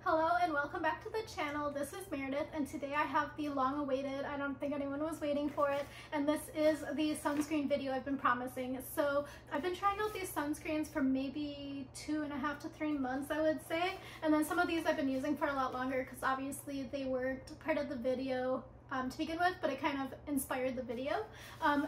Hello and welcome back to the channel. This is Meredith and today I have the long-awaited, I don't think anyone was waiting for it, and this is the sunscreen video I've been promising. So I've been trying out these sunscreens for maybe 2.5 to 3 months, I would say, and then some of these I've been using for a lot longer because obviously they weren't part of the video to begin with, but it kind of inspired the video.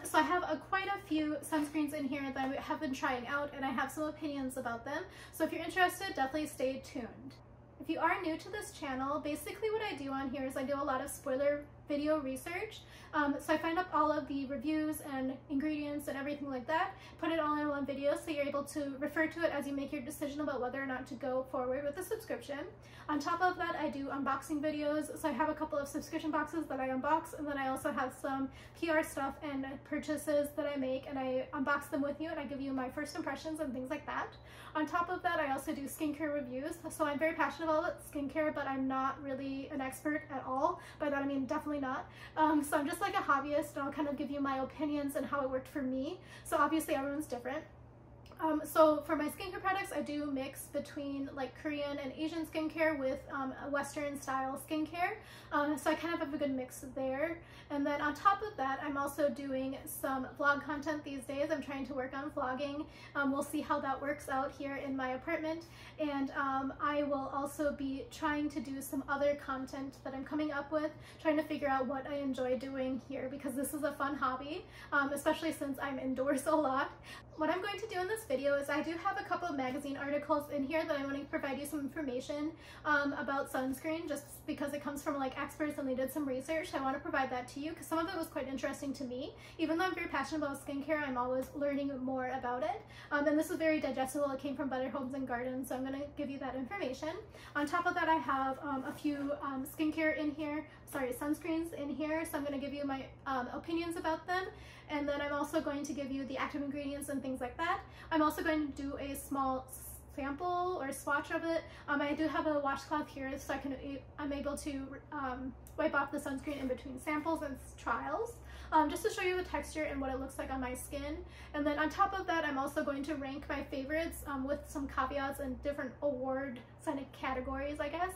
So I have quite a few sunscreens in here that I have been trying out and I have some opinions about them. So if you're interested, definitely stay tuned. If you are new to this channel, basically what I do on here is I do a lot of spoiler video research. So I find up all of the reviews and ingredients and everything like that, put it all in one video so you're able to refer to it as you make your decision about whether or not to go forward with the subscription. On top of that, I do unboxing videos. So I have a couple of subscription boxes that I unbox, and then I also have some PR stuff and purchases that I make, and I unbox them with you and I give you my first impressions and things like that. On top of that, I also do skincare reviews. So I'm very passionate about skincare, but I'm not really an expert at all. By that I mean definitely not. So I'm just like a hobbyist, and I'll kind of give you my opinions and how it worked for me. So obviously everyone's different. So for my skincare products, I do mix between like Korean and Asian skincare with Western style skincare. So I kind of have a good mix there. And then on top of that, I'm also doing some vlog content these days. I'm trying to work on vlogging. We'll see how that works out here in my apartment. And I will also be trying to do some other content that I'm coming up with, trying to figure out what I enjoy doing here because this is a fun hobby, especially since I'm indoors a lot. What I'm going to do in this video is I do have a couple of magazine articles in here that I want to provide you some information about sunscreen, just because it comes from like experts and they did some research. I want to provide that to you because some of it was quite interesting to me. Even though I'm very passionate about skincare, I'm always learning more about it. And this is very digestible. It came from Better Homes and Gardens, so I'm going to give you that information. On top of that, I have a few skincare in here, sunscreens in here, so I'm going to give you my opinions about them. And then I'm also going to give you the active ingredients and things like that. I'm also going to do a small sample or swatch of it. I do have a washcloth here, so I'm able to wipe off the sunscreen in between samples and trials, just to show you the texture and what it looks like on my skin. And then on top of that, I'm also going to rank my favorites with some caveats and different award categories, I guess.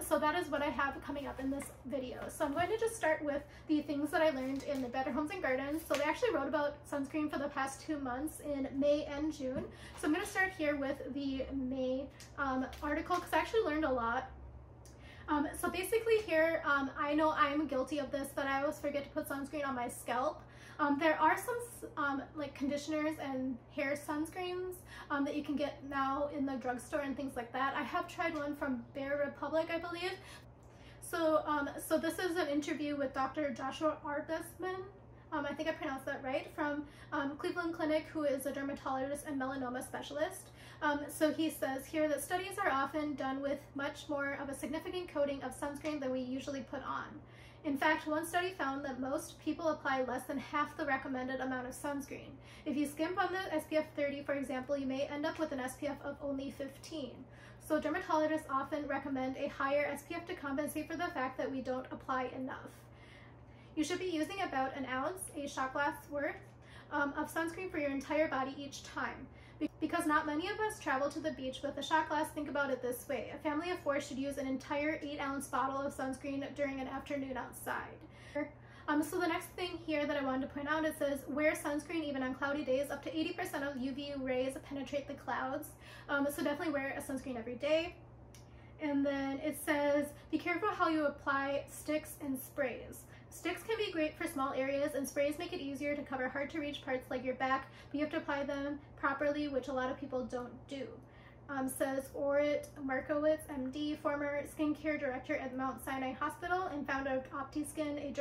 So that is what I have coming up in this video. So I'm going to just start with the things that I learned in the Better Homes and Gardens. So they actually wrote about sunscreen for the past 2 months in May and June. So I'm going to start here with the May article because I actually learned a lot. So basically here, I know I'm guilty of this, but I always forget to put sunscreen on my scalp. There are some like conditioners and hair sunscreens that you can get now in the drugstore and things like that. I have tried one from Bare Republic, I believe. So, so this is an interview with Dr. Joshua Arbesman. I think I pronounced that right, from Cleveland Clinic, who is a dermatologist and melanoma specialist. So he says here that studies are often done with much more of a significant coating of sunscreen than we usually put on. In fact, one study found that most people apply less than half the recommended amount of sunscreen. If you skimp on the SPF 30, for example, you may end up with an SPF of only 15. So dermatologists often recommend a higher SPF to compensate for the fact that we don't apply enough. You should be using about an ounce, a shot glass worth, of sunscreen for your entire body each time. Because not many of us travel to the beach with a shot glass, think about it this way. A family of 4 should use an entire 8-ounce bottle of sunscreen during an afternoon outside. So the next thing here that I wanted to point out, it says, wear sunscreen even on cloudy days. Up to 80% of UV rays penetrate the clouds. So definitely wear a sunscreen every day. And then it says, be careful how you apply sticks and sprays. Sticks can be great for small areas, and sprays make it easier to cover hard to reach parts like your back, but you have to apply them properly, which a lot of people don't do. Says Orit Markowitz, MD, former skincare director at Mount Sinai Hospital and founder of OptiSkin, a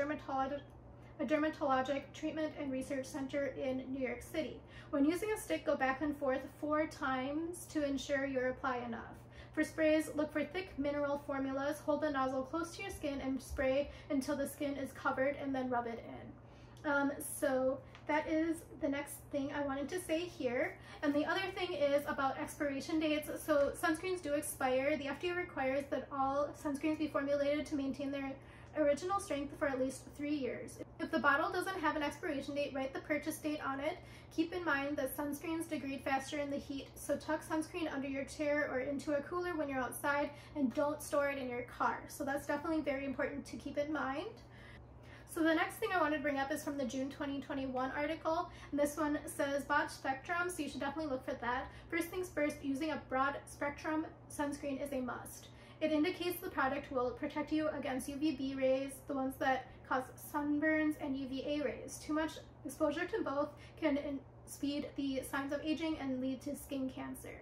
dermatologic treatment and research center in New York City. When using a stick, go back and forth 4 times to ensure you apply enough. For sprays, look for thick mineral formulas. Hold the nozzle close to your skin and spray until the skin is covered, and then rub it in. So that is the next thing I wanted to say here. And the other thing is about expiration dates. So sunscreens do expire. The FDA requires that all sunscreens be formulated to maintain their original strength for at least 3 years. If the bottle doesn't have an expiration date, write the purchase date on it. Keep in mind that sunscreens degrade faster in the heat, so tuck sunscreen under your chair or into a cooler when you're outside, and don't store it in your car. So that's definitely very important to keep in mind. So the next thing I want to bring up is from the June 2021 article, and this one says broad spectrum, so you should definitely look for that. First things first, using a broad spectrum sunscreen is a must. It indicates the product will protect you against UVB rays, the ones that cause sunburns, and UVA rays. Too much exposure to both can speed the signs of aging and lead to skin cancer.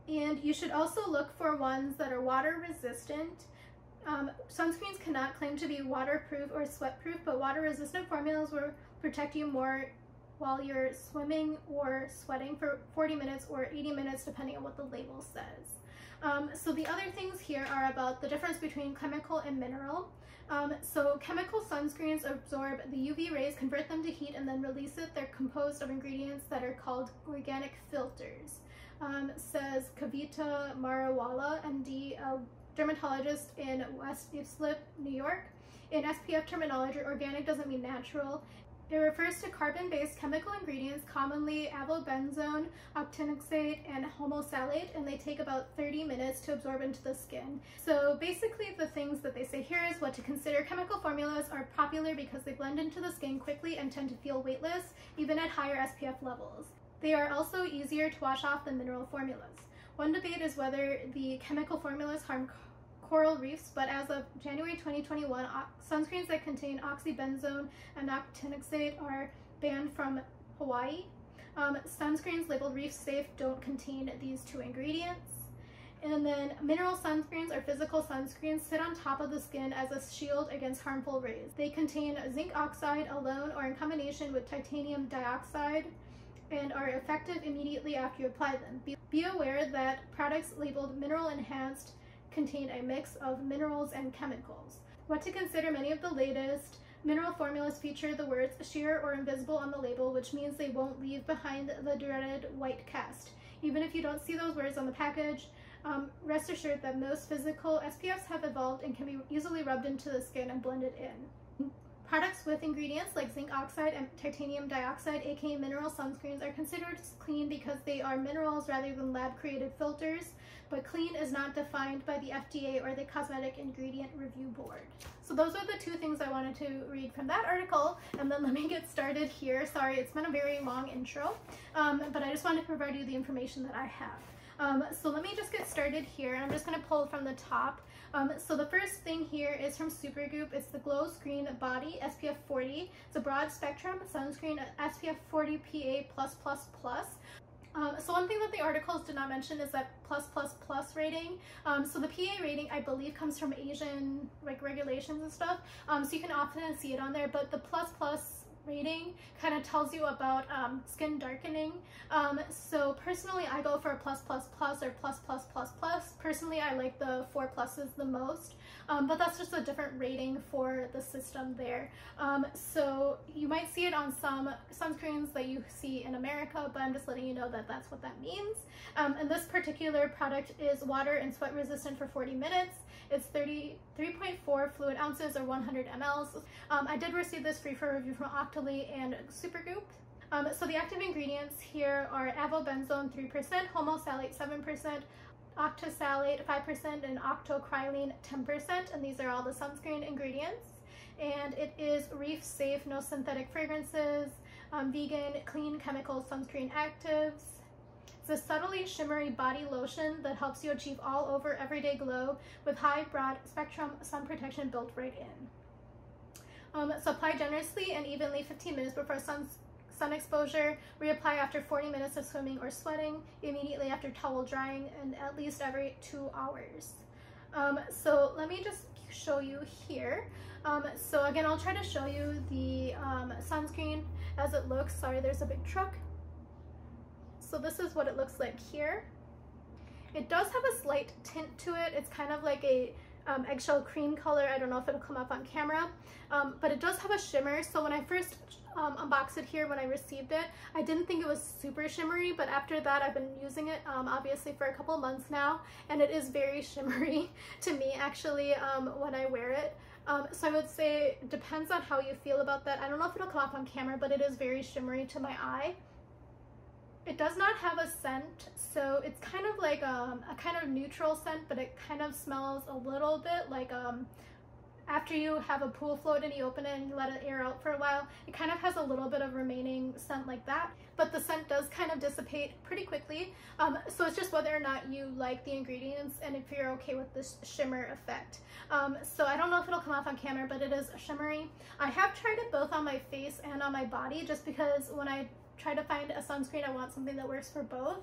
And you should also look for ones that are water resistant. Sunscreens cannot claim to be waterproof or sweat-proof, but water-resistant formulas will protect you more while you're swimming or sweating for 40 minutes or 80 minutes, depending on what the label says. So the other things here are about the difference between chemical and mineral. So chemical sunscreens absorb the UV rays, convert them to heat, and then release it. They're composed of ingredients that are called organic filters. Says Kavita Marawala, MD, dermatologist in West Islip, New York. In SPF terminology, organic doesn't mean natural. It refers to carbon-based chemical ingredients, commonly avobenzone, octinoxate, and homosalate, and they take about 30 minutes to absorb into the skin. So basically the things that they say here is what to consider. Chemical formulas are popular because they blend into the skin quickly and tend to feel weightless, even at higher SPF levels. They are also easier to wash off than mineral formulas. One debate is whether the chemical formulas harm coral reefs, but as of January 2021, sunscreens that contain oxybenzone and octinoxate are banned from Hawaii. Sunscreens labeled reef safe don't contain these two ingredients. And then mineral sunscreens or physical sunscreens sit on top of the skin as a shield against harmful rays. They contain zinc oxide alone or in combination with titanium dioxide and are effective immediately after you apply them. Be aware that products labeled mineral enhanced contain a mix of minerals and chemicals. What to consider: many of the latest mineral formulas feature the words sheer or invisible on the label, which means they won't leave behind the dreaded white cast. Even if you don't see those words on the package, rest assured that most physical SPFs have evolved and can be easily rubbed into the skin and blended in. Products with ingredients like zinc oxide and titanium dioxide, aka mineral sunscreens, are considered clean because they are minerals rather than lab-created filters, but clean is not defined by the FDA or the Cosmetic Ingredient Review Board. So those are the two things I wanted to read from that article, and then let me get started here. Sorry, it's been a very long intro, but I just wanted to provide you the information that I have. So let me just get started here. I'm just going to pull from the top. So the first thing here is from Supergoop. It's the Glow Screen Body SPF 40. It's a broad spectrum sunscreen, SPF 40 PA+++. So one thing that the articles did not mention is that +++ rating. So the PA rating, I believe, comes from Asian regulations and stuff. So you can often see it on there, but the ++ rating kind of tells you about skin darkening. So personally, I go for a +++ or +++++. Personally, I like the 4 pluses the most, but that's just a different rating for the system there. So you might see it on some sunscreens that you see in America, but I'm just letting you know that that's what that means. And this particular product is water and sweat resistant for 40 minutes. It's 33.4 fluid ounces or 100 mLs. I did receive this free for review from Octoly and Supergoop. So the active ingredients here are avobenzone 3%, homosalate 7%, octosalate 5%, and octocrylene 10%, and these are all the sunscreen ingredients. And it is reef safe, no synthetic fragrances, vegan, clean chemical sunscreen actives. It's a subtly shimmery body lotion that helps you achieve all over everyday glow with high broad spectrum sun protection built right in. So apply generously and evenly 15 minutes before sun exposure. Reapply after 40 minutes of swimming or sweating, immediately after towel drying, and at least every 2 hours. So let me just show you here. So again, I'll try to show you the sunscreen as it looks. Sorry, there's a big truck. So this is what it looks like here. It does have a slight tint to it. It's kind of like a eggshell cream color. I don't know if it'll come up on camera, but it does have a shimmer. So when I first unboxed it here, when I received it, I didn't think it was super shimmery, but after that I've been using it obviously for a couple months now, and it is very shimmery to me actually when I wear it. So I would say it depends on how you feel about that. I don't know if it'll come off on camera, but it is very shimmery to my eye. It does not have a scent, so it's kind of like a kind of neutral scent, but it kind of smells a little bit like after you have a pool float and you open it and you let it air out for a while, it kind of has a little bit of remaining scent like that, but the scent does kind of dissipate pretty quickly. So it's just whether or not you like the ingredients and if you're okay with this shimmer effect. So I don't know if it'll come off on camera, but it is shimmery. I have tried it both on my face and on my body, just because when I try to find a sunscreen, I want something that works for both.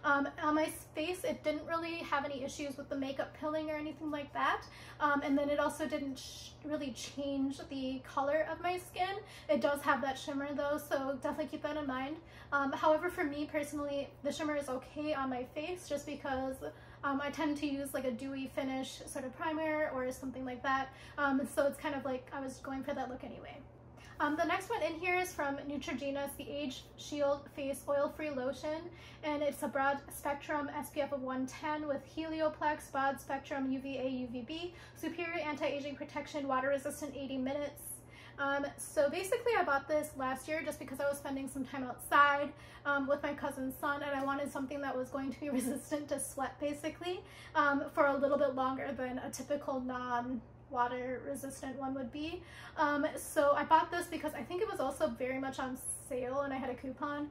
On my face, it didn't really have any issues with the makeup pilling or anything like that. And then it also didn't really change the color of my skin. It does have that shimmer though, so definitely keep that in mind. However, for me personally, the shimmer is okay on my face just because I tend to use like a dewy finish sort of primer or something like that. So it's kind of like I was going for that look anyway. The next one in here is from Neutrogena. It's the Age Shield Face Oil-Free Lotion, and it's a broad spectrum SPF of 110 with Helioplex, broad spectrum UVA, UVB, superior anti-aging protection, water resistant 80 minutes. So basically I bought this last year just because I was spending some time outside with my cousin's son, and I wanted something that was going to be resistant to sweat basically for a little bit longer than a typical non-water resistant one would be. So I bought this because I think it was also very much on sale and I had a coupon.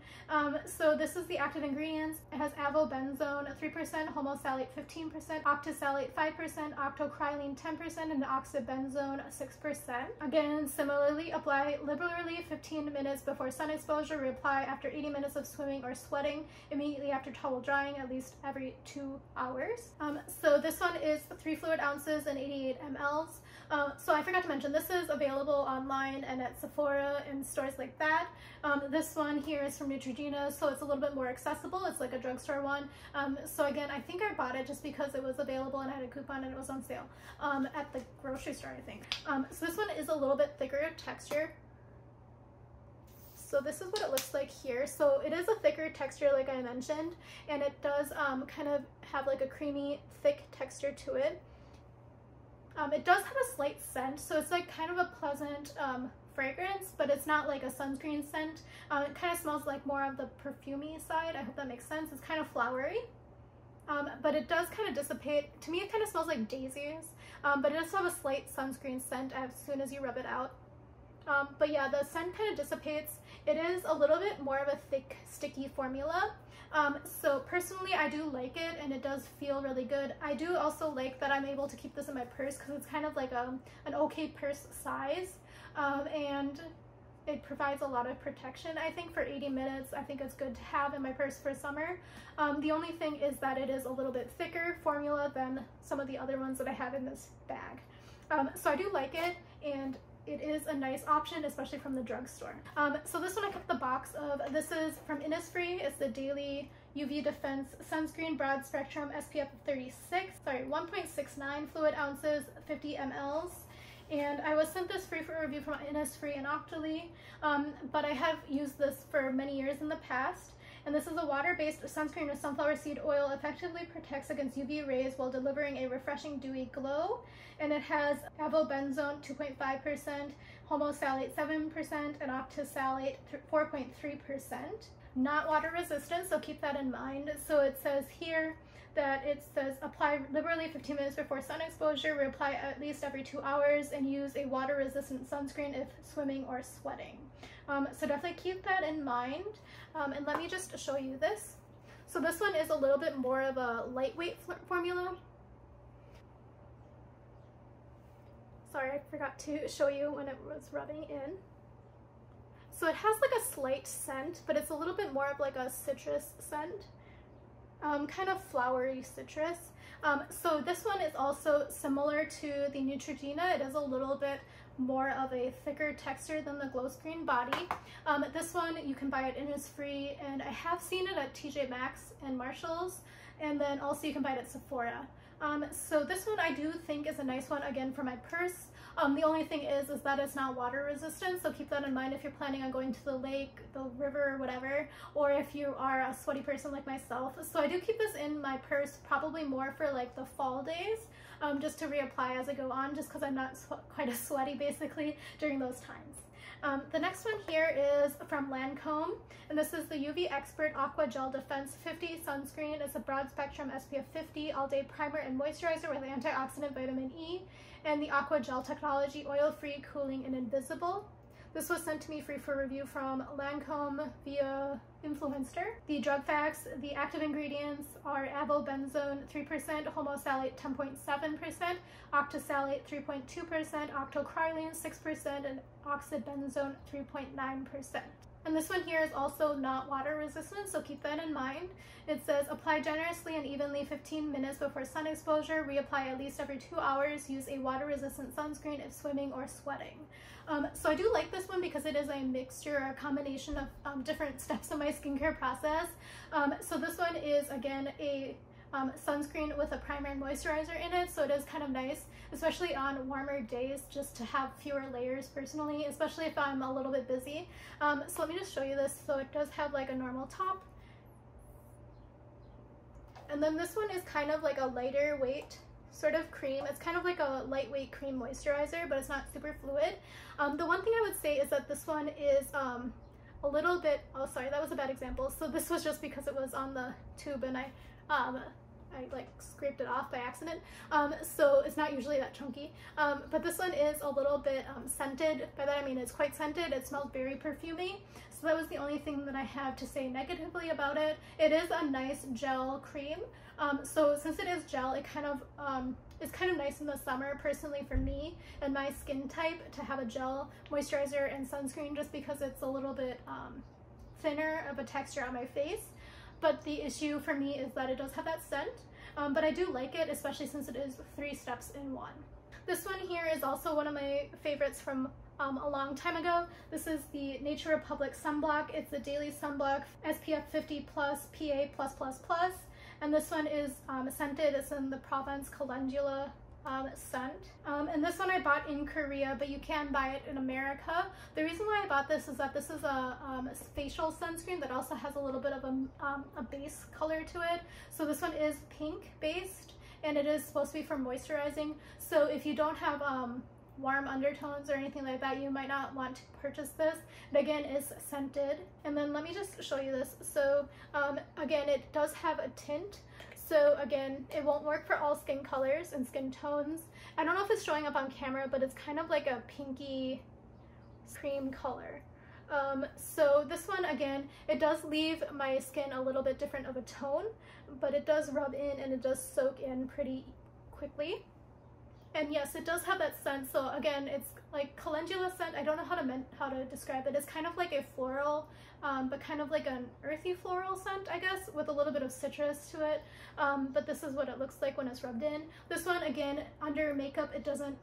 So this is the active ingredients. It has avobenzone 3%, homosalate 15%, octisalate 5%, octocrylene 10%, and oxybenzone 6%. Again, similarly, apply liberally 15 minutes before sun exposure, reapply after 80 minutes of swimming or sweating, immediately after towel drying, at least every 2 hours. So this one is 3 fluid ounces and 88 mLs. So I forgot to mention, this is available online and at Sephora and stores like that. This one here is from Neutrogena, so it's a little bit more accessible. It's like a drugstore one. So again, I think I bought it just because it was available and I had a coupon and it was on sale at the grocery store, I think. So this one is a little bit thicker texture. So this is what it looks like here. So it is a thicker texture like I mentioned, and it does kind of have like a creamy, thick texture to it. It does have a slight scent, so it's like kind of a pleasant fragrance, but it's not like a sunscreen scent. It kind of smells like more of the perfumey side. I hope that makes sense. It's kind of flowery, but it does kind of dissipate. To me, it kind of smells like daisies, but it does have a slight sunscreen scent as soon as you rub it out. But yeah, the scent kind of dissipates. It is a little bit more of a thick, sticky formula. So personally, I do like it and it does feel really good. I do also like that I'm able to keep this in my purse because it's kind of like an okay purse size, and it provides a lot of protection. I think for 80 minutes, I think it's good to have in my purse for summer. The only thing is that it is a little bit thicker formula than some of the other ones that I have in this bag. So I do like it, and it is a nice option, especially from the drugstore. So this one I kept the box of. This is from Innisfree. It's the Daily UV Defense Sunscreen Broad Spectrum SPF of 1.69 fluid ounces, 50 mLs. And I was sent this free for review from Innisfree and Octoly, but I have used this for many years in the past. And this is a water-based sunscreen with sunflower seed oil, effectively protects against UV rays while delivering a refreshing dewy glow. And it has avobenzone 2.5%, homosalate 7%, and octisalate 4.3%. Not water resistant, so keep that in mind. So it says here that it says apply liberally 15 minutes before sun exposure, reapply at least every 2 hours, and use a water resistant sunscreen if swimming or sweating. So definitely keep that in mind. And let me just show you this. So this one is a little bit more of a lightweight formula. Sorry, I forgot to show you when it was rubbing in. So it has like a slight scent, but it's a little bit more of like a citrus scent. Kind of flowery citrus. So this one is also similar to the Neutrogena. It is a little bit more of a thicker texture than the Glow Screen body. This one you can buy at Innisfree, and I have seen it at TJ Maxx and Marshalls, and then also you can buy it at Sephora. So this one I do think is a nice one, again, for my purse. The only thing is that it's not water resistant, so keep that in mind if you're planning on going to the lake, the river, or whatever, or if you are a sweaty person like myself. So I do keep this in my purse, probably more for like the fall days, just to reapply as I go on, just because I'm not quite as sweaty basically during those times. The next one here is from Lancôme, and this is the UV Expert Aqua Gel Defense 50 Sunscreen. It's a broad spectrum SPF 50 all day primer and moisturizer with antioxidant vitamin E and the Aqua Gel technology, oil-free, cooling, and invisible. This was sent to me free for review from Lancôme via Influencer. The drug facts: the active ingredients are avobenzone 3%, homosalate 10.7%, octosalate 3.2%, octocrylene 6%, and oxybenzone 3.9%. And this one here is also not water resistant, so keep that in mind. It says apply generously and evenly 15 minutes before sun exposure, reapply at least every 2 hours, use a water resistant sunscreen if swimming or sweating. So I do like this one because it is a mixture, a combination of different steps in my skincare process. So this one is again a sunscreen with a primer and moisturizer in it, so it is kind of nice, especially on warmer days, just to have fewer layers personally, especially if I'm a little bit busy. So let me just show you this. So it does have like a normal top, and then this one is kind of like a lighter weight sort of cream. It's kind of like a lightweight cream moisturizer, but it's not super fluid. The one thing I would say is that this one is a little bit, oh sorry, that was a bad example. So this was just because it was on the tube and I like scraped it off by accident, so it's not usually that chunky, but this one is a little bit scented. By that I mean it's quite scented. It smells very perfumey, so that was the only thing that I have to say negatively about it. It is a nice gel cream, so since it is gel, it kind of it's kind of nice in the summer personally for me and my skin type to have a gel moisturizer and sunscreen, just because it's a little bit thinner of a texture on my face. But the issue for me is that it does have that scent, but I do like it, especially since it is 3 steps in 1. This one here is also one of my favorites from a long time ago. This is the Nature Republic Sunblock. It's a daily sunblock, SPF 50+, PA+++, and this one is scented. It's in the Provence Calendula scent. And this one I bought in Korea, but you can buy it in America. The reason why I bought this is that this is a facial sunscreen that also has a little bit of a base color to it. So this one is pink based, and it is supposed to be for moisturizing. So if you don't have warm undertones or anything like that, you might not want to purchase this. It again is scented. And then let me just show you this. So again, it does have a tint. So again, it won't work for all skin colors and skin tones. I don't know if it's showing up on camera, but it's kind of like a pinky cream color. So this one, again, it does leave my skin a little bit different of a tone, but it does rub in and it does soak in pretty quickly. And yes, it does have that scent. So again, it's like calendula scent. I don't know how to describe it. It's kind of like a floral, but kind of like an earthy floral scent, I guess, with a little bit of citrus to it. But this is what it looks like when it's rubbed in. This one, again, under makeup, it doesn't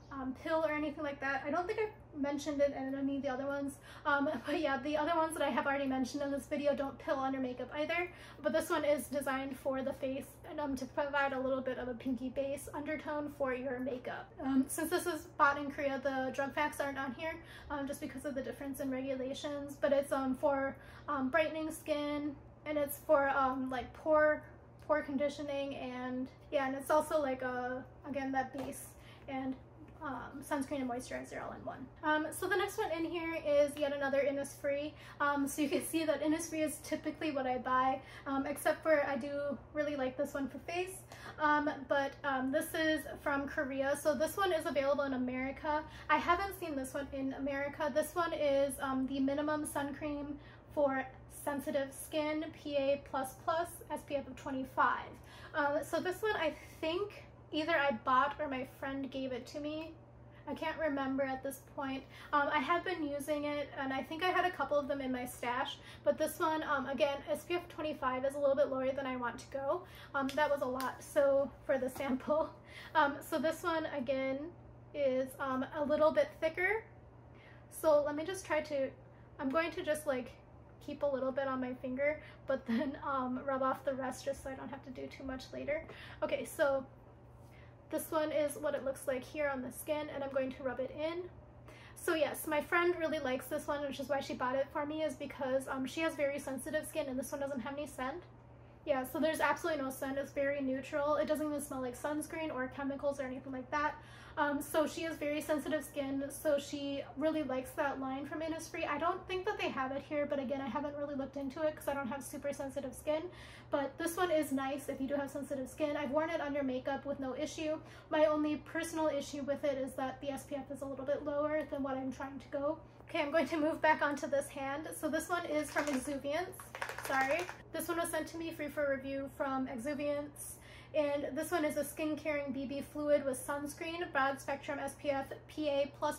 pill or anything like that. I don't think I've mentioned it in any of the other ones. But yeah, the other ones that I have already mentioned in this video don't pill under makeup either. But this one is designed for the face and to provide a little bit of a pinky base undertone for your makeup. Since this is bought in Korea, the drug facts aren't on here just because of the difference in regulations, but it's for brightening skin, and it's for like pore conditioning, and yeah, and it's also like again that base and sunscreen and moisturizer all in one. So the next one in here is yet another Innisfree. So you can see that Innisfree is typically what I buy, except for I do really like this one for face. But this is from Korea, so this one is available in America. I haven't seen this one in America. This one is the Minimum Sun Cream for sensitive skin, PA++, SPF of 25. So this one, I think either I bought or my friend gave it to me. I can't remember at this point. I have been using it, and I think I had a couple of them in my stash, but this one, again, SPF 25 is a little bit lower than I want to go. That was a lot, so for the sample. So this one, again, is a little bit thicker. So let me just try to, I'm going to just like keep a little bit on my finger, but then rub off the rest just so I don't have to do too much later. Okay, so this one is what it looks like here on the skin, and I'm going to rub it in. So yes, my friend really likes this one, which is why she bought it for me, is because she has very sensitive skin and this one doesn't have any scent. Yeah, so there's absolutely no scent. It's very neutral. It doesn't even smell like sunscreen or chemicals or anything like that. So she has very sensitive skin, so she really likes that line from Innisfree. I don't think that they have it here, but again, I haven't really looked into it because I don't have super sensitive skin. But this one is nice if you do have sensitive skin. I've worn it under makeup with no issue. My only personal issue with it is that the SPF is a little bit lower than what I'm trying to go. Okay, I'm going to move back onto this hand. So this one is from Exuviance. Sorry. This one was sent to me free for review from Exuviance. And this one is a skin caring BB fluid with sunscreen, broad spectrum SPF PA+++++.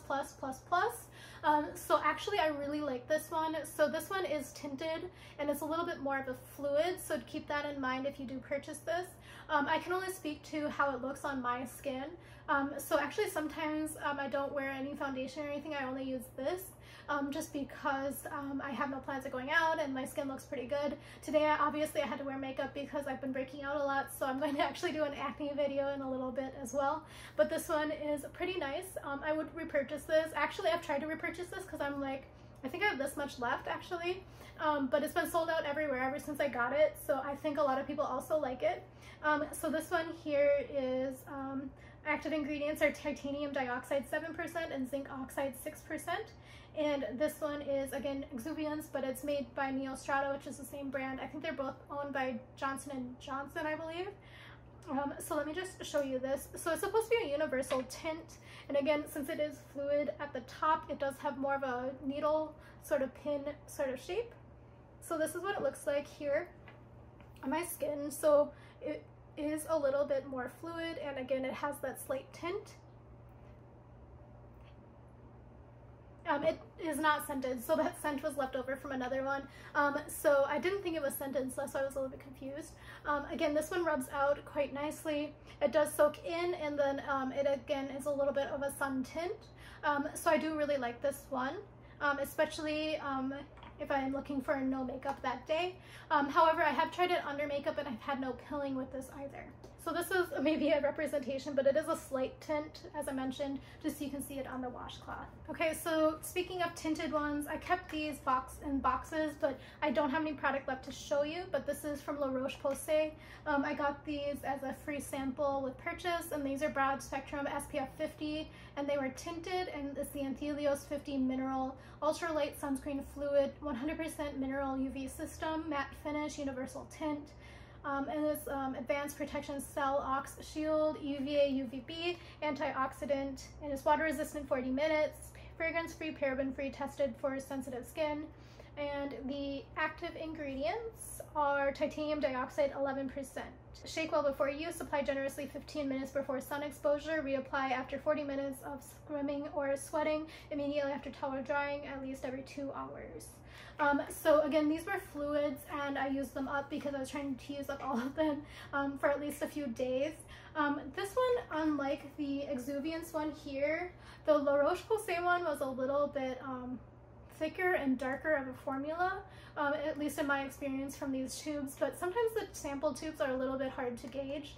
So actually I really like this one. So this one is tinted and it's a little bit more of a fluid, so keep that in mind if you do purchase this. I can only speak to how it looks on my skin. So actually sometimes I don't wear any foundation or anything. I only use this. Just because I have no plans of going out and my skin looks pretty good. Today, obviously, I had to wear makeup because I've been breaking out a lot, so I'm going to actually do an acne video in a little bit as well. But this one is pretty nice. I would repurchase this. Actually, I've tried to repurchase this because I'm like, I think I have this much left, actually. But it's been sold out everywhere ever since I got it, so I think a lot of people also like it. So this one here is active ingredients are titanium dioxide 7% and zinc oxide 6%. And this one is, again, Exuviance, but it's made by Neostrata, which is the same brand. I think they're both owned by Johnson & Johnson, I believe. So let me just show you this. So it's supposed to be a universal tint. And again, since it is fluid at the top, it does have more of a needle sort of pin sort of shape. So this is what it looks like here on my skin. So it is a little bit more fluid, and again, it has that slight tint. It is not scented, so that scent was left over from another one. So I didn't think it was scented, so that's why I was a little bit confused. Again, this one rubs out quite nicely. It does soak in, and then it again is a little bit of a sun tint. So I do really like this one, especially if I'm looking for no makeup that day. However, I have tried it under makeup and I've had no pilling with this either. So this is maybe a representation, but it is a slight tint, as I mentioned, just so you can see it on the washcloth. Okay, so speaking of tinted ones, I kept these in boxes, but I don't have any product left to show you, but this is from Roche Posay. I got these as a free sample with purchase, and these are broad spectrum SPF 50, and they were tinted, and it's the Anthelios 50 Mineral Ultralight Sunscreen Fluid, 100% mineral UV system, matte finish, universal tint. And this Advanced Protection Cell Ox Shield, UVA, UVB, antioxidant, and it's water resistant 40 minutes, fragrance free, paraben free, tested for sensitive skin. And the active ingredients are titanium dioxide 11%. Shake well before use, apply generously 15 minutes before sun exposure, reapply after 40 minutes of swimming or sweating, immediately after towel drying, at least every 2 hours. So again, these were fluids and I used them up because I was trying to use up all of them for at least a few days. This one, unlike the Exuviance one here, the La Roche-Posay one was a little bit thicker and darker of a formula, at least in my experience from these tubes, but sometimes the sample tubes are a little bit hard to gauge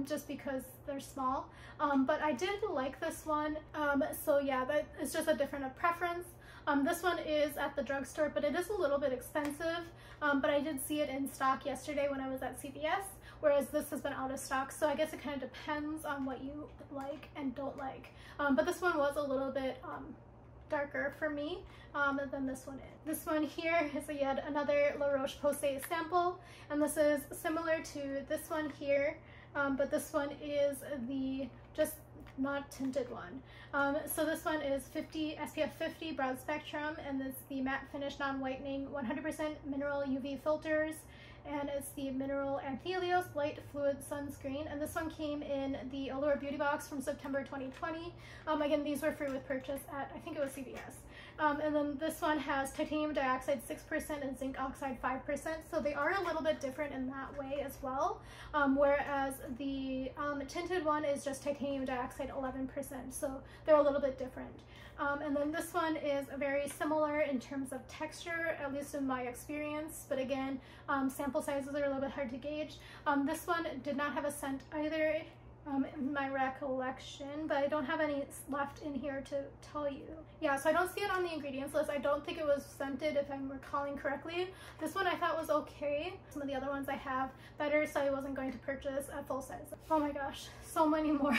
just because they're small. But I did like this one, so yeah, that is just a different preference. This one is at the drugstore, but it is a little bit expensive, but I did see it in stock yesterday when I was at CVS, whereas this has been out of stock, so I guess it kind of depends on what you like and don't like. But this one was a little bit darker for me than this one is. This one here is yet another La Roche Posay sample, and this is similar to this one here, but this one is the just not tinted one. So this one is SPF 50 broad spectrum, and it's the matte finish non-whitening 100% mineral UV filters, and it's the Mineral Anthelios Light Fluid Sunscreen, and this one came in the Allure Beauty Box from September 2020. Again, these were free with purchase at, I think it was CVS. And then this one has titanium dioxide 6% and zinc oxide 5%, so they are a little bit different in that way as well, whereas the tinted one is just titanium dioxide 11%, so they're a little bit different. And then this one is very similar in terms of texture, at least in my experience, but again, sample sizes are a little bit hard to gauge. This one did not have a scent either. in my recollection, but I don't have any left in here to tell you. Yeah, so I don't see it on the ingredients list. I don't think it was scented, if I'm recalling correctly. This one I thought was okay. Some of the other ones I have better, so I wasn't going to purchase a full size. Oh my gosh, so many more.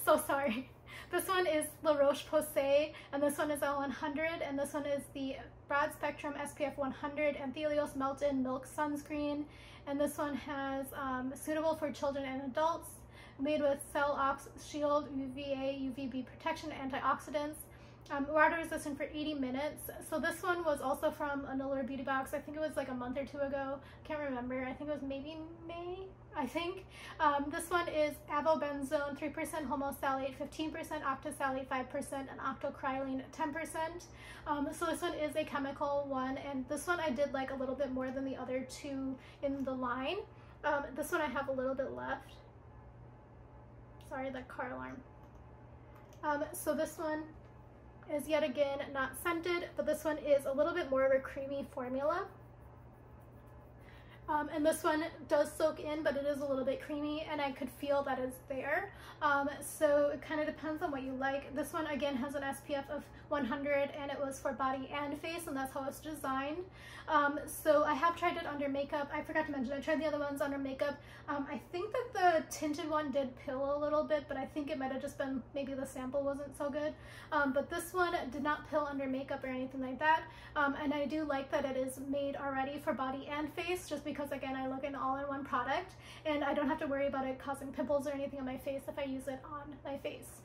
So sorry. This one is La Roche Posay, and this one is a 100, and this one is the Broad Spectrum SPF 100 Anthelios Melt-In Milk Sunscreen, and this one has suitable for children and adults, made with Cell Ox Shield, UVA, UVB protection, antioxidants, water resistant for 80 minutes. So this one was also from another beauty box. I think it was like a month or two ago. Can't remember. I think it was maybe May, I think. This one is avobenzone, 3% homosalate, 15% octosalate, 5%, and octocrylene, 10%. So this one is a chemical one, and this one I did like a little bit more than the other two in the line. This one I have a little bit left. Sorry, the car alarm. So this one is yet again not scented, but this one is a little bit more of a creamy formula. And this one does soak in, but it is a little bit creamy, and I could feel that it's there. So it kind of depends on what you like. This one again has an SPF of 100, and it was for body and face, and that's how it's designed. So I have tried it under makeup. I forgot to mention I tried the other ones under makeup. I think that the tinted one did pill a little bit, but I think it might have just been maybe the sample wasn't so good. But this one did not pill under makeup or anything like that. And I do like that it is made already for body and face, just because again I look an all-in-one product, and I don't have to worry about it causing pimples or anything on my face if I use it on my face.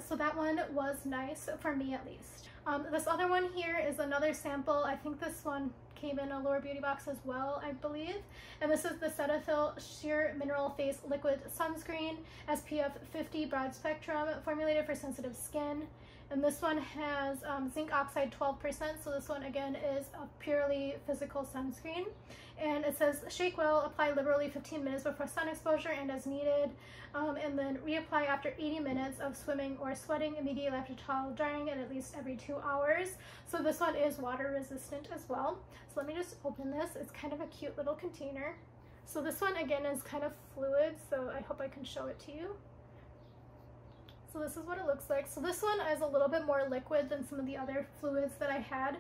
So that one was nice for me at least. This other one here is another sample. I think this one came in a lower beauty box as well, I believe. And this is the Cetaphil Sheer Mineral Face Liquid Sunscreen, SPF 50 Broad Spectrum, formulated for sensitive skin. And this one has zinc oxide 12%, so this one again is a purely physical sunscreen. And it says shake well, apply liberally 15 minutes before sun exposure and as needed, and then reapply after 80 minutes of swimming or sweating, immediately after towel drying, and at least every 2 hours. So this one is water resistant as well. So let me just open this. It's kind of a cute little container. So this one again is kind of fluid, so I hope I can show it to you. So this is what it looks like. So this one is a little bit more liquid than some of the other fluids that I had.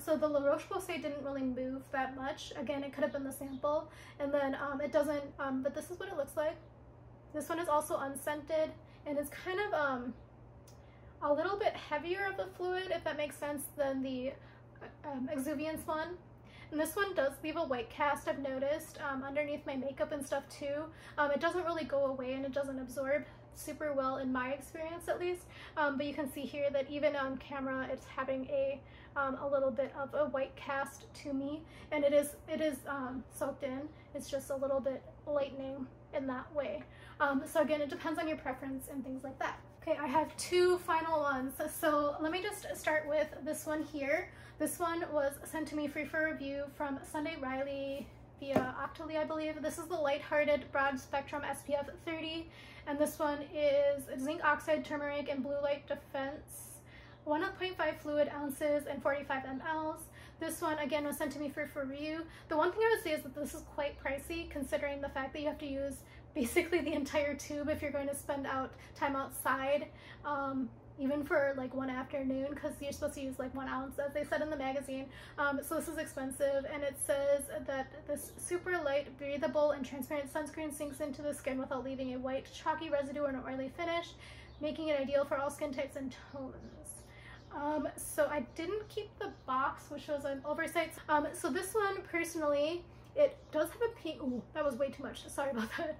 So the La Roche Posay didn't really move that much. Again, it could have been the sample. And then it doesn't, but this is what it looks like. This one is also unscented, and it's kind of a little bit heavier of a fluid, if that makes sense, than the Exuviance one. And this one does leave a white cast, I've noticed, underneath my makeup and stuff too. It doesn't really go away, and it doesn't absorb super well in my experience at least, but you can see here that even on camera it's having a little bit of a white cast to me, and it is soaked in. It's just a little bit lightening in that way. So again, it depends on your preference and things like that. Okay, I have two final ones. So let me just start with this one here. This one was sent to me free for review from Sunday Riley via Octoly, I believe. This is the Lighthearted Broad Spectrum SPF 30, and this one is zinc oxide, turmeric, and blue light defense. 1.5 fluid ounces and 45 mLs. This one again was sent to me for review. The one thing I would say is that this is quite pricey, considering the fact that you have to use basically the entire tube if you're going to spend time outside, even for like one afternoon, because you're supposed to use like 1 ounce, as they said in the magazine. So this is expensive, and it says that this super light, breathable, and transparent sunscreen sinks into the skin without leaving a white, chalky residue or an oily finish, making it ideal for all skin types and tones. So I didn't keep the box, which was an oversight. So this one, personally, it does have a pink, ooh, that was way too much, sorry about that.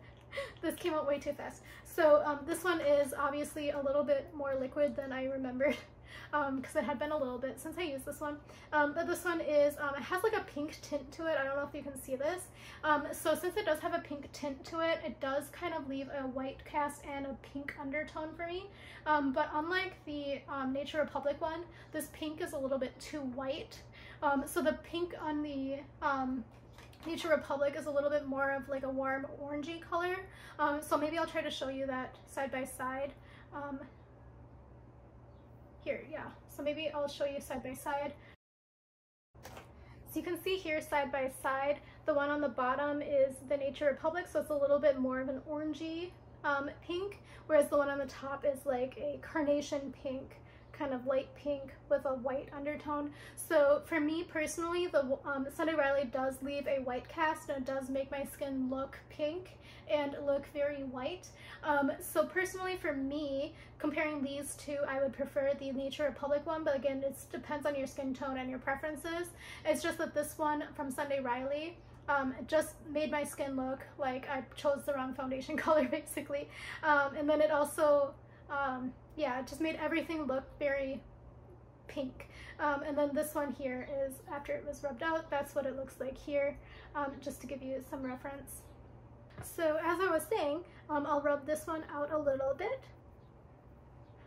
This came out way too fast. So this one is obviously a little bit more liquid than I remembered, because it had been a little bit since I used this one. But this one is, it has like a pink tint to it. I don't know if you can see this. So since it does have a pink tint to it, it does kind of leave a white cast and a pink undertone for me. But unlike the Nature Republic one, this pink is a little bit too white. So the pink on the Nature Republic is a little bit more of like a warm orangey color. So maybe I'll try to show you that side by side. Here, yeah. So maybe I'll show you side by side. So you can see here side by side, the one on the bottom is the Nature Republic, so it's a little bit more of an orangey pink, whereas the one on the top is like a carnation pink, kind of light pink with a white undertone. So for me personally, the Sunday Riley does leave a white cast, and it does make my skin look pink and look very white. So personally for me, comparing these two, I would prefer the Nature Republic one, but again, it depends on your skin tone and your preferences. It's just that this one from Sunday Riley, it just made my skin look like I chose the wrong foundation color basically. And then it also, yeah, it just made everything look very pink. And then this one here is, after it was rubbed out, that's what it looks like here, just to give you some reference. So as I was saying, I'll rub this one out a little bit.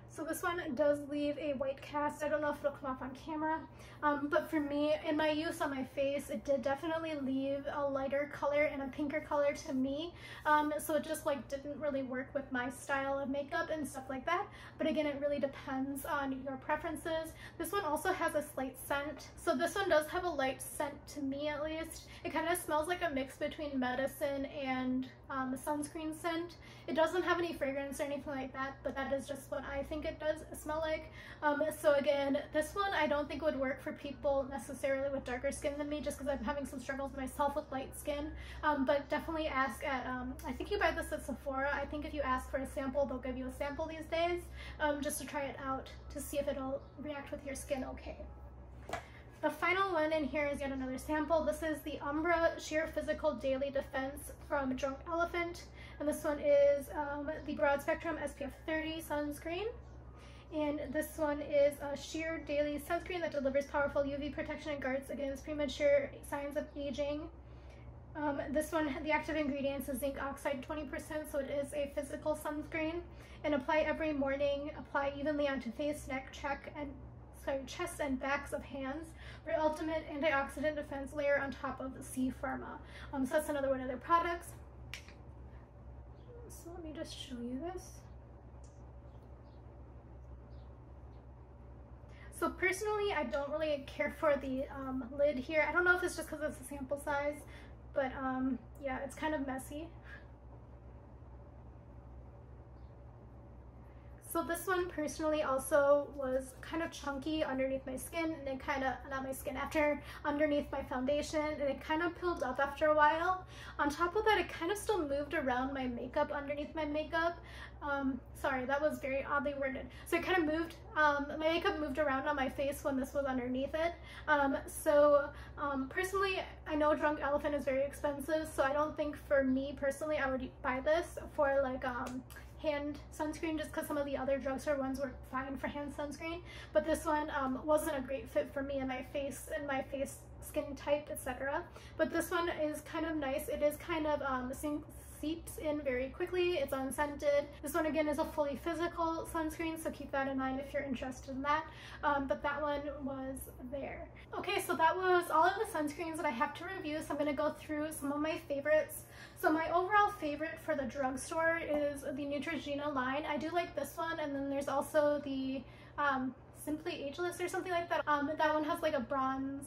So this one does leave a white cast. I don't know if it'll come off on camera, but for me, in my use on my face, it did definitely leave a lighter color and a pinker color to me. So it just like didn't really work with my style of makeup and stuff like that. But again, it really depends on your preferences. This one also has a slight scent. So this one does have a light scent to me, at least. It kind of smells like a mix between medicine and sunscreen scent. It doesn't have any fragrance or anything like that, but that is just what I think it does smell like. So again, this one I don't think would work for people necessarily with darker skin than me, just because I'm having some struggles myself with light skin. But definitely ask at, I think you buy this at Sephora. I think if you ask for a sample, they'll give you a sample these days, just to try it out to see if it'll react with your skin okay. The final one in here is yet another sample. This is the Umbra Sheer Physical Daily Defense from Drunk Elephant. And this one is the Broad Spectrum SPF 30 sunscreen. And this one is a sheer daily sunscreen that delivers powerful UV protection and guards against premature signs of aging. This one, the active ingredients is zinc oxide 20%, so it is a physical sunscreen. And apply every morning. Apply evenly onto face, neck, chest and backs of hands for ultimate antioxidant defense layer on top of C Pharma. So that's another one of their products. So let me just show you this. So personally, I don't really care for the lid here. I don't know if it's just because it's a sample size, but yeah, it's kind of messy. So this one personally also was kind of chunky underneath my skin, and it kind of, not my skin, underneath my foundation, and it kind of peeled up after a while. On top of that, it kind of still moved around my makeup underneath my makeup. Sorry, that was very oddly worded. So it kind of moved, my makeup moved around on my face when this was underneath it. Personally, I know Drunk Elephant is very expensive, so I don't think for me personally I would buy this for like hand sunscreen, just because some of the other drugstore ones were fine for hand sunscreen, but this one wasn't a great fit for me and my face skin type, etc. But this one is kind of nice. It is kind of seeps in very quickly. It's unscented. This one again is a fully physical sunscreen, so keep that in mind if you're interested in that. But that one was there. Okay, so that was all of the sunscreens that I have to review, so I'm going to go through some of my favorites. So my overall favorite for the drugstore is the Neutrogena line. I do like this one, and then there's also the Simply Ageless or something like that. That one has like a bronze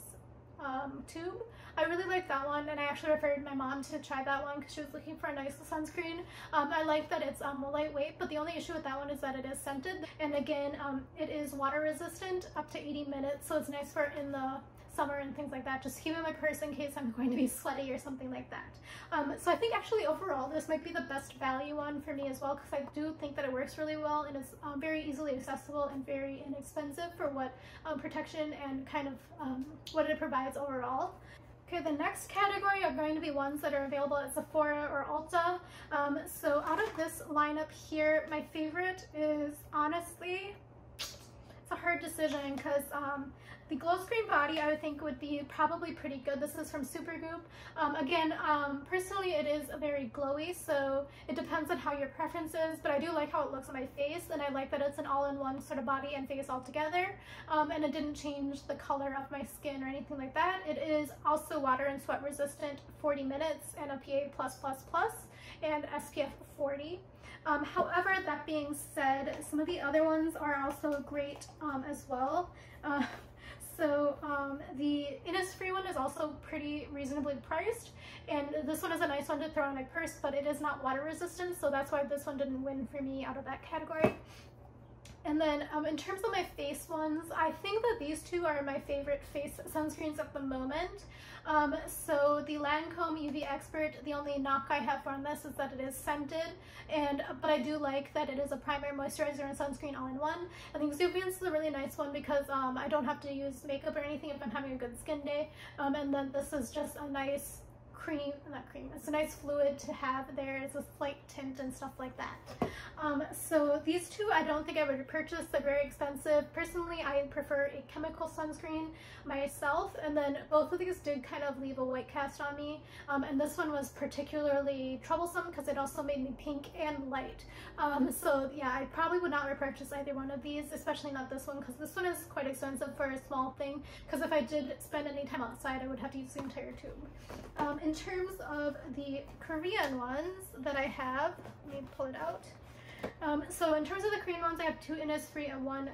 tube. I really like that one, and I actually referred my mom to try that one because she was looking for a nice sunscreen. I like that it's lightweight, but the only issue with that one is that it is scented, and again, it is water resistant up to 80 minutes, so it's nice for in the summer and things like that, just to keep in my purse in case I'm going to be sweaty or something like that. So I think actually overall this might be the best value one for me as well, because I do think that it works really well, and it's very easily accessible and very inexpensive for what protection and kind of what it provides overall. Okay, the next category are going to be ones that are available at Sephora or Ulta. So out of this lineup here, my favorite is honestly, it's a hard decision because the glow screen body I would think would be probably pretty good. This is from Supergoop. Again, personally it is very glowy, so it depends on how your preference is, but I do like how it looks on my face, and I like that it's an all-in-one sort of body and face all together, and it didn't change the color of my skin or anything like that. It is also water and sweat resistant, 40 minutes, and a PA+++, and SPF 40. However, that being said, some of the other ones are also great as well. The Innisfree one is also pretty reasonably priced, and this one is a nice one to throw in my purse, but it is not water resistant, so that's why this one didn't win for me out of that category. And then in terms of my face ones, I think that these two are my favorite face sunscreens at the moment. So the Lancôme UV Expert, the only knock I have on this is that it is scented, but I do like that it is a primer, moisturizer, and sunscreen all in one. I think Exuviance is a really nice one because I don't have to use makeup or anything if I'm having a good skin day. And then this is just a nice it's a nice fluid to have there. It's a slight tint and stuff like that. So these two I don't think I would purchase. They're very expensive. Personally, I prefer a chemical sunscreen myself, and then both of these did kind of leave a white cast on me, and this one was particularly troublesome because it also made me pink and light. So yeah, I probably would not repurchase either one of these, especially not this one, because this one is quite expensive for a small thing, because if I did spend any time outside I would have to use the entire tube. In terms of the Korean ones that I have, let me pull it out. So in terms of the Korean ones, I have two Innisfree and one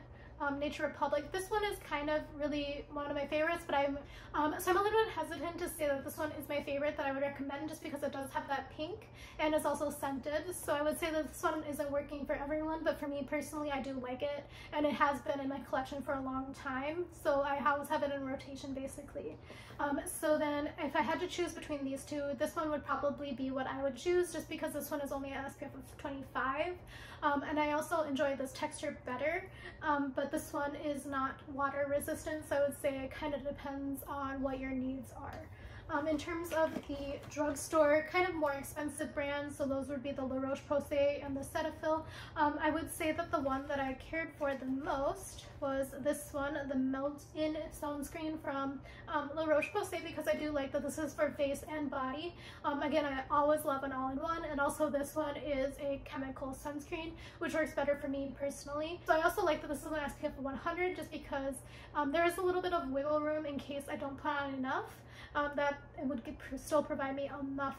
Nature Republic. This one is kind of really one of my favorites, but I'm a little bit hesitant to say that this one is my favorite that I would recommend, just because it does have that pink and it's also scented. So I would say that this one isn't working for everyone, but for me personally, I do like it, and it has been in my collection for a long time, so I always have it in rotation basically. So then if I had to choose between these two, this one would probably be what I would choose, just because this one is only an SPF of 25, and I also enjoy this texture better, but this one is not water resistant, so I would say it kind of depends on what your needs are. In terms of the drugstore, kind of more expensive brands, so those would be the Roche Posay and the Cetaphil. I would say that the one that I cared for the most was this one, the Melt-In Sunscreen from Roche Posay, because I do like that this is for face and body. Again, I always love an all-in-one, and also this one is a chemical sunscreen, which works better for me personally. So I also like that this is an SPF of 100, just because there is a little bit of wiggle room in case I don't put on enough. That it would still provide me enough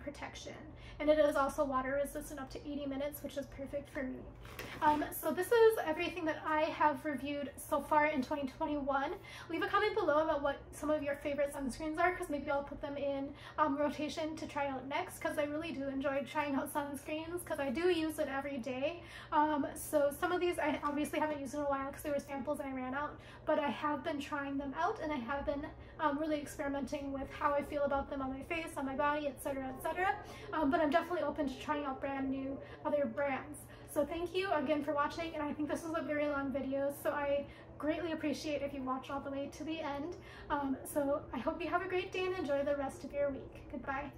protection, and it is also water resistant up to 80 minutes, which is perfect for me. So this is everything that I have reviewed so far in 2021. Leave a comment below about what some of your favorite sunscreens are, because maybe I'll put them in rotation to try out next, because I really do enjoy trying out sunscreens, because I do use it every day. So some of these I obviously haven't used in a while because they were samples and I ran out, but I have been trying them out, and I have been really experimenting with how I feel about them on my face, on my body, etc, etc. But I'm definitely open to trying out brand new other brands. So thank you again for watching, and I think this was a very long video, so I greatly appreciate if you watch all the way to the end. So I hope you have a great day and enjoy the rest of your week. Goodbye.